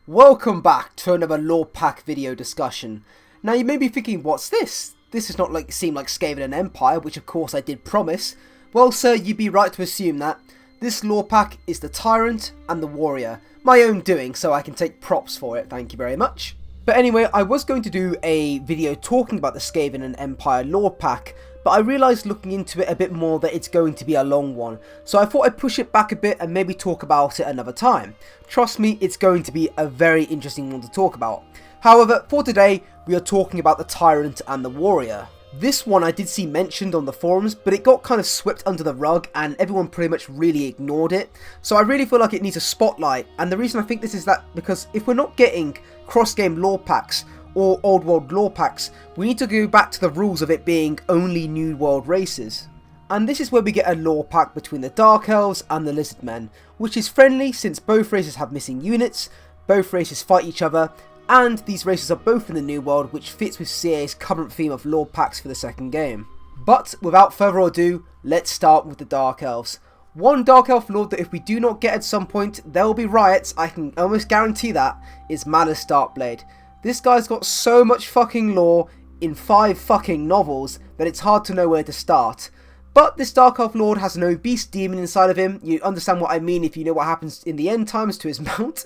Welcome back to another lore pack video discussion. Now you may be thinking, what's this? This does not seem like Skaven and Empire, which of course I did promise. Well sir, you'd be right to assume that. This lore pack is the Tyrant and the Warrior. My own doing, so I can take props for it, thank you very much. But anyway, I was going to do a video talking about the Skaven and Empire lore pack, but I realised looking into it a bit more that it's going to be a long one, so I thought I'd push it back a bit and maybe talk about it another time. Trust me, it's going to be a very interesting one to talk about. However, for today, we are talking about the Tyrant and the Warrior. This one I did see mentioned on the forums, but it got kind of swept under the rug and everyone pretty much really ignored it. So I really feel like it needs a spotlight, and the reason I think this is that because if we're not getting cross-game lore packs or old world lore packs, we need to go back to the rules of it being only new world races. And this is where we get a lore pack between the Dark Elves and the Lizard Men, which is friendly since both races have missing units, both races fight each other, and these races are both in the New World, which fits with CA's current theme of lore packs for the second game. But without further ado, let's start with the Dark Elves. One Dark Elf Lord that if we do not get at some point, there will be riots, I can almost guarantee that, is Malice Darkblade. This guy's got so much fucking lore in 5 fucking novels that it's hard to know where to start. But this Dark Elf Lord has an obese demon inside of him. You understand what I mean if you know what happens in the end times to his mount.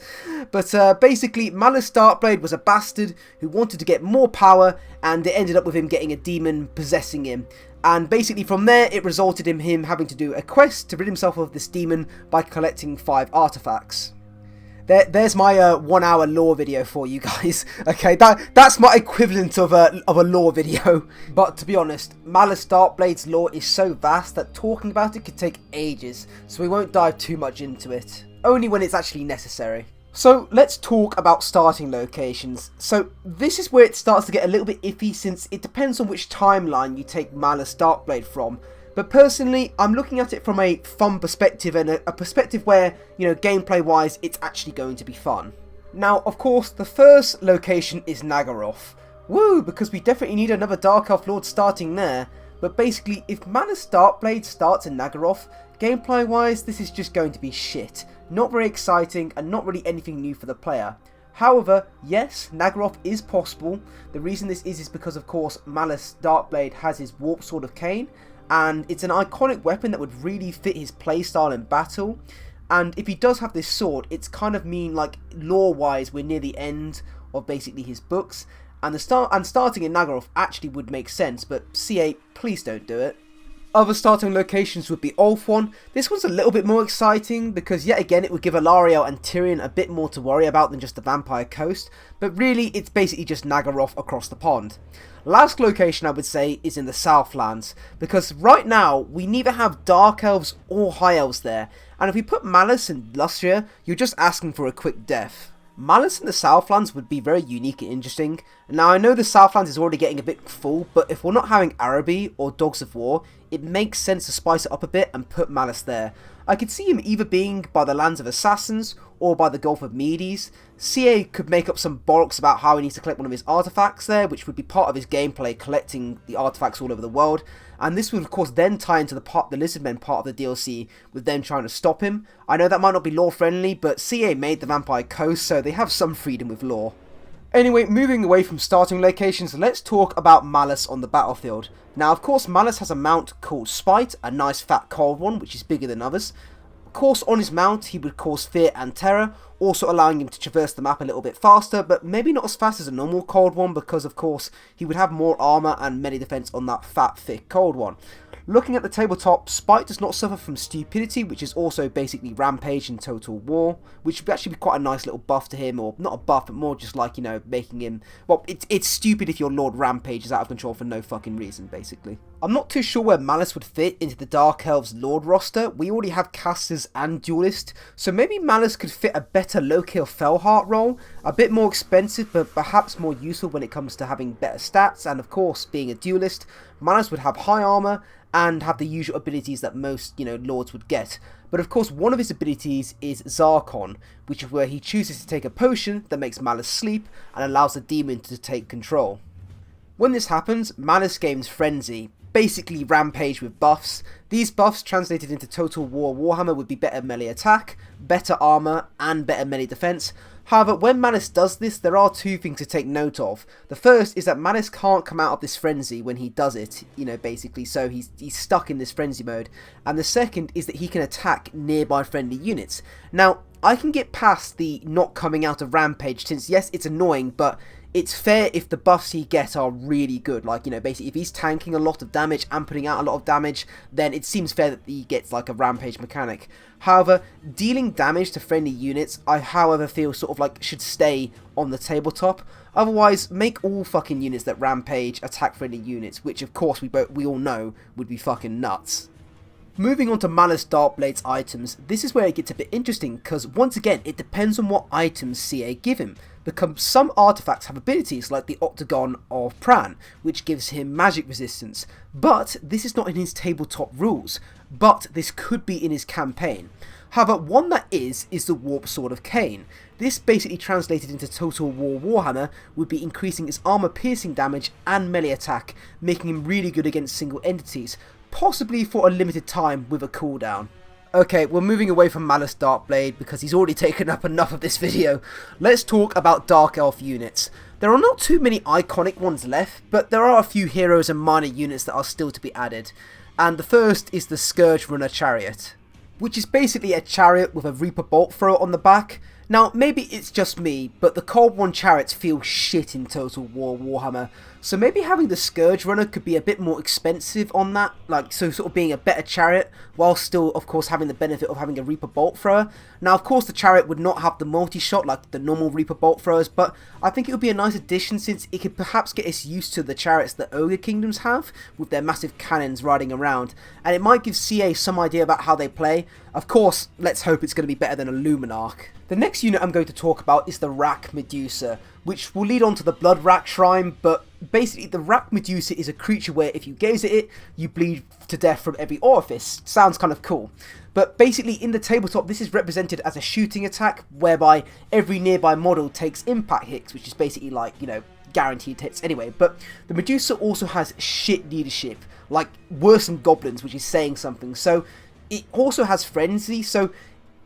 But basically, Malice Darkblade was a bastard who wanted to get more power, and it ended up with him getting a demon possessing him. And basically from there, it resulted in him having to do a quest to rid himself of this demon by collecting 5 artifacts. There's my 1 hour lore video for you guys. Okay, that's my equivalent of a lore video. But to be honest, Malice Darkblade's lore is so vast that talking about it could take ages, so we won't dive too much into it. Only when it's actually necessary. So let's talk about starting locations. So this is where it starts to get a little bit iffy since it depends on which timeline you take Malice Darkblade from. But personally, I'm looking at it from a fun perspective and a perspective where, you know, gameplay wise, it's actually going to be fun. Now, of course, the first location is Nagaroth. Woo, because we definitely need another Dark Elf Lord starting there. But basically, if Malice Darkblade starts in Nagaroth, gameplay wise, this is just going to be shit. Not very exciting and not really anything new for the player. However, yes, Nagaroth is possible. The reason this is because, of course, Malice Darkblade has his Warp Sword of Cain, and it's an iconic weapon that would really fit his playstyle in battle. And if he does have this sword, it's kind of mean like lore-wise we're near the end of basically his books, and starting in Nagaroth actually would make sense, but CA, please don't do it. Other starting locations would be Ulthuan. This one's a little bit more exciting because yet again it would give Alarielle and Tyrion a bit more to worry about than just the Vampire Coast, but really it's basically just Nagaroth across the pond. Last location I would say is in the Southlands, because right now we neither have Dark Elves or High Elves there, and if we put Malice in Lustria, you're just asking for a quick death. Malice in the Southlands would be very unique and interesting. Now I know the Southlands is already getting a bit full, but if we're not having Araby or Dogs of War, it makes sense to spice it up a bit and put Malice there. I could see him either being by the Lands of Assassins or by the Gulf of Medes. CA could make up some bollocks about how he needs to collect one of his artifacts there, which would be part of his gameplay, collecting the artifacts all over the world. And this would of course then tie into the Lizardmen part of the DLC, with them trying to stop him. I know that might not be lore friendly, but CA made the Vampire Coast, so they have some freedom with lore. Anyway, moving away from starting locations, let's talk about Malice on the battlefield. Now, of course, Malice has a mount called Spite, a nice fat cold one, which is bigger than others. Of course, on his mount, he would cause fear and terror, also allowing him to traverse the map a little bit faster, but maybe not as fast as a normal cold one, because, of course, he would have more armor and melee defense on that fat, thick cold one. Looking at the tabletop, Spite does not suffer from stupidity, which is also basically Rampage in Total War, which would actually be quite a nice little buff to him, or not a buff, but more just like, you know, making him, well, it's stupid if your Lord Rampage is out of control for no fucking reason, basically. I'm not too sure where Malice would fit into the Dark Elves Lord roster. We already have casters and duelist, so maybe Malice could fit a better low-kill Fellheart role, a bit more expensive, but perhaps more useful when it comes to having better stats, and of course, being a duelist, Malice would have high armor, and have the usual abilities that most, you know, lords would get. But of course, one of his abilities is Zarkon, which is where he chooses to take a potion that makes Malice sleep and allows the demon to take control. When this happens, Malice gains Frenzy. basically Rampage with buffs. These buffs translated into Total War Warhammer would be better melee attack, better armor, and better melee defense. However, when Malice does this, there are two things to take note of. The first is that Malice can't come out of this frenzy when he does it, basically, so he's stuck in this frenzy mode. And the second is that he can attack nearby friendly units. Now, I can get past the not coming out of Rampage, since yes, it's annoying, but it's fair if the buffs he gets are really good. Like, basically if he's tanking a lot of damage and putting out a lot of damage, then it seems fair that he gets like a Rampage mechanic. However, dealing damage to friendly units, I however feel sort of like should stay on the tabletop. Otherwise, make all fucking units that Rampage attack friendly units, which of course we all know would be fucking nuts. Moving on to Malice Darkblade's items, this is where it gets a bit interesting, because once again, it depends on what items CA give him. Because some artifacts have abilities like the Octagon of Pran, which gives him magic resistance, but this is not in his tabletop rules, but this could be in his campaign. However, one that is the Warp Sword of Cain. This basically translated into Total War Warhammer would be increasing his armor piercing damage and melee attack, making him really good against single entities, possibly for a limited time with a cooldown. Okay, we're moving away from Malice Darkblade because he's already taken up enough of this video. Let's talk about Dark Elf units. There are not too many iconic ones left, but there are a few heroes and minor units that are still to be added. And the first is the Scourge Runner Chariot, which is basically a chariot with a Reaper Bolt thrower on the back. Now, maybe it's just me, but the Cold One chariots feel shit in Total War Warhammer, so maybe having the Scourge Runner could be a bit more expensive on that, so sort of being a better chariot, while still, of course, having the benefit of having a Reaper Bolt thrower. Now, of course, the chariot would not have the multi-shot like the normal Reaper Bolt throwers, but I think it would be a nice addition since it could perhaps get us used to the chariots that Ogre Kingdoms have, with their massive cannons riding around, and it might give CA some idea about how they play. Of course, let's hope it's going to be better than a Luminarch. The next unit I'm going to talk about is the Rack Medusa, which will lead on to the Blood Rack Shrine, but basically the Rack Medusa is a creature where if you gaze at it, you bleed to death from every orifice. Sounds kind of cool. But basically in the tabletop, this is represented as a shooting attack, whereby every nearby model takes impact hits, which is basically like, guaranteed hits anyway. But the Medusa also has shit leadership, like worse than goblins, which is saying something. So it also has frenzy, so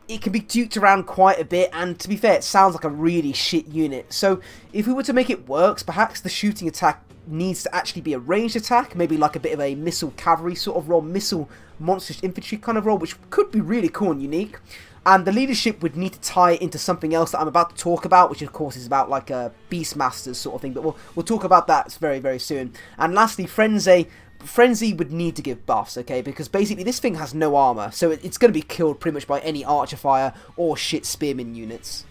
it can be duked around quite a bit, and to be fair, it sounds like a really shit unit. So if we were to make it work, perhaps the shooting attack needs to actually be a ranged attack, maybe like a bit of a missile cavalry sort of role, missile monstrous infantry kind of role, which could be really cool and unique. And the leadership would need to tie into something else that I'm about to talk about, which of course is about like a Beastmasters sort of thing, but we'll talk about that very, very soon. And lastly, Frenzy would need to give buffs, okay, because basically this thing has no armor, so it's going to be killed pretty much by any archer fire or shit spearman units.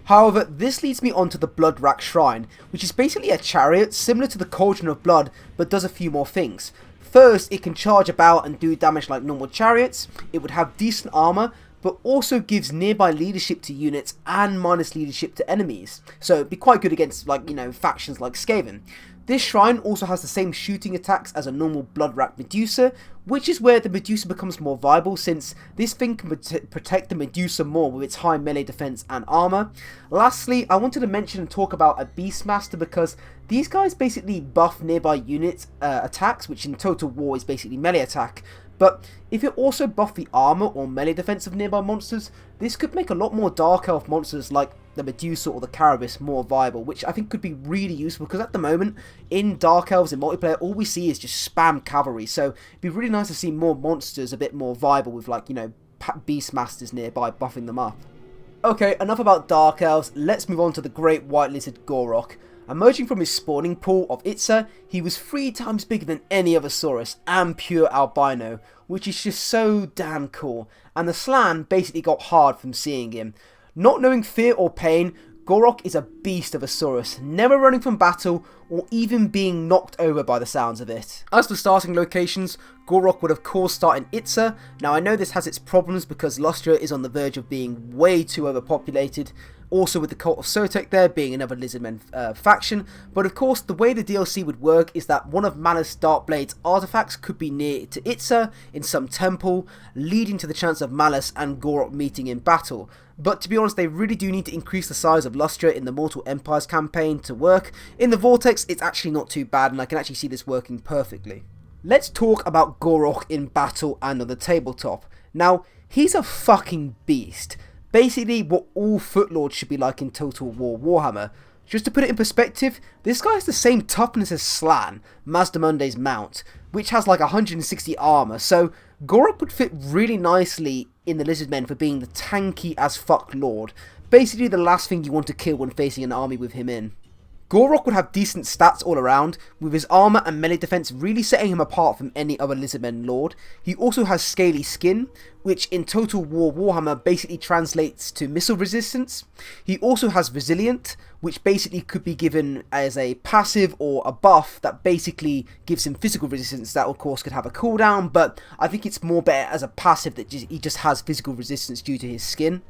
However, this leads me on to the Blood Rack Shrine, which is basically a chariot similar to the Cauldron of Blood, but does a few more things. First, it can charge about and do damage like normal chariots, it would have decent armor, but also gives nearby leadership to units and minus leadership to enemies, so it'd be quite good against, like, factions like Skaven. This shrine also has the same shooting attacks as a normal Blood Rack Medusa, which is where the Medusa becomes more viable since this thing can protect the Medusa more with its high melee defense and armor. Lastly, I wanted to mention and talk about a Beastmaster because these guys basically buff nearby units attacks, which in Total War is basically melee attack. But if you also buff the armor or melee defense of nearby monsters, this could make a lot more Dark Elf monsters like the Medusa or the Carabus more viable, which I think could be really useful because at the moment in Dark Elves in multiplayer all we see is just spam cavalry, so it'd be really nice to see more monsters a bit more viable with, like, Beastmasters nearby buffing them up. Okay, enough about Dark Elves, let's move on to the Great White Lizard Gorok. Emerging from his spawning pool of Itza, he was 3 times bigger than any other Saurus and pure albino, which is just so damn cool, and the Slan basically got hard from seeing him. Not knowing fear or pain, Gorok is a beast of a Saurus, never running from battle or even being knocked over by the sounds of it. As for starting locations, Gorok would of course start in Itza. Now I know this has its problems because Lustria is on the verge of being way too overpopulated, also with the Cult of Sotek there being another Lizardmen faction, but of course the way the DLC would work is that one of Malice Darkblade's artifacts could be near to Itza in some temple, leading to the chance of Malice and Gorok meeting in battle. But to be honest, they really do need to increase the size of Lustria in the Mortal Empires campaign to work. In the Vortex, it's actually not too bad, and I can actually see this working perfectly. Let's talk about Gorok in battle and on the tabletop. Now, he's a fucking beast. Basically what all Footlords should be like in Total War Warhammer. Just to put it in perspective, this guy has the same toughness as Slan, Mazdamunde's mount, which has like 160 armor, so Gorok would fit really nicely in the Lizardmen for being the tanky as fuck lord. Basically the last thing you want to kill when facing an army with him in. Gorok would have decent stats all around, with his armor and melee defense really setting him apart from any other Lizardmen lord. He also has scaly skin, which in Total War Warhammer basically translates to missile resistance. He also has resilient, which basically could be given as a passive or a buff that basically gives him physical resistance. That of course could have a cooldown, but I think it's more better as a passive that he just has physical resistance due to his skin.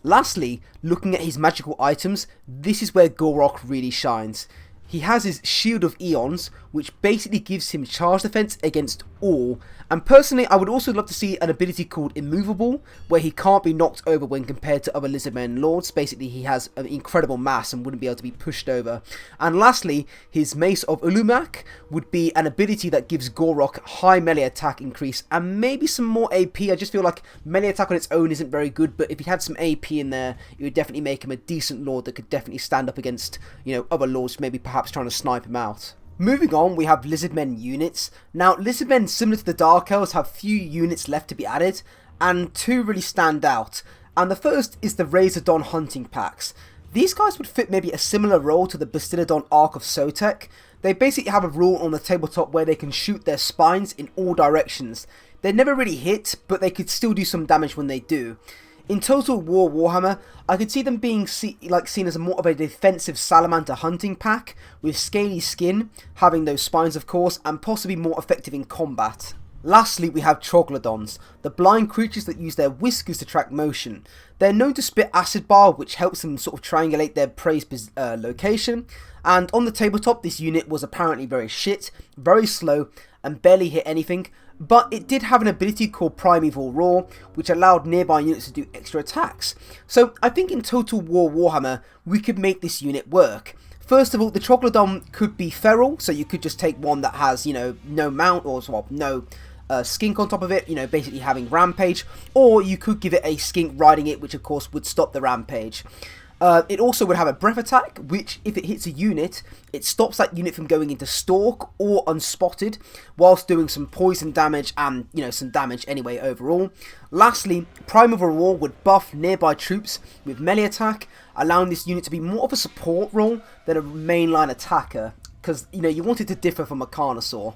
Lastly, looking at his magical items, this is where Gorok really shines. He has his Shield of Eons, which basically gives him charge defense against all, and personally I would also love to see an ability called Immovable, where he can't be knocked over when compared to other Lizardmen lords. Basically he has an incredible mass and wouldn't be able to be pushed over. And lastly, his Mace of Ulumak would be an ability that gives Gorok high melee attack increase and maybe some more AP. I just feel like melee attack on its own isn't very good, but if he had some AP in there, it would definitely make him a decent lord that could definitely stand up against, you know, other lords maybe perhaps trying to snipe him out. Moving on, we have Lizardmen units. Now, Lizardmen, similar to the Dark Elves, have few units left to be added, and two really stand out. And the first is the Razordon hunting packs. These guys would fit maybe a similar role to the Bastillodon Ark of Sotek. They basically have a rule on the tabletop where they can shoot their spines in all directions. They never really hit, but they could still do some damage when they do. In Total War Warhammer, I could see them being seen as more of a defensive salamander hunting pack, with scaly skin, having those spines of course, and possibly more effective in combat. Lastly, we have Troglodons, the blind creatures that use their whiskers to track motion. They're known to spit acid bar, which helps them sort of triangulate their prey's location, and on the tabletop this unit was apparently very shit, very slow, and barely hit anything, but it did have an ability called Primeval Roar, which allowed nearby units to do extra attacks. So I think in Total War Warhammer, we could make this unit work. First of all, the Troglodon could be feral, so you could just take one that has, you know, no mount or no skink on top of it, you know, basically having rampage, or you could give it a skink riding it, which of course would stop the rampage. It also would have a breath attack, which if it hits a unit, it stops that unit from going into stalk or unspotted, whilst doing some poison damage and, you know, some damage anyway overall. Lastly, Primeval Roar would buff nearby troops with melee attack, allowing this unit to be more of a support role than a mainline attacker, because, you know, you want it to differ from a Carnosaur.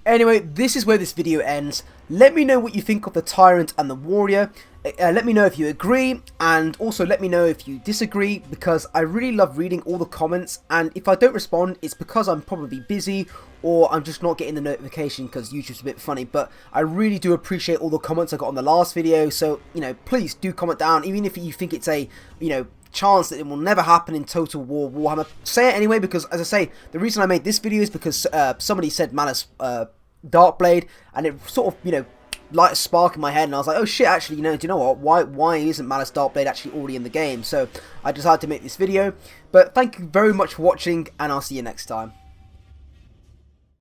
Anyway, this is where this video ends. Let me know what you think of the Tyrant and the Warrior. Let me know if you agree, and also let me know if you disagree, because I really love reading all the comments, and if I don't respond, it's because I'm probably busy, or I'm just not getting the notification because YouTube's a bit funny. But I really do appreciate all the comments I got on the last video, so, you know, please do comment down, even if you think it's a, you know, chance that it will never happen in Total War Warhammer. Say it anyway, because as I say, the reason I made this video is because somebody said Malus Darkblade, and it sort of, you know, light a spark in my head, and I was like, oh shit, actually, you know, do you know what, why isn't Malus Darkblade actually already in the game? So I decided to make this video. But thank you very much for watching, and I'll see you next time.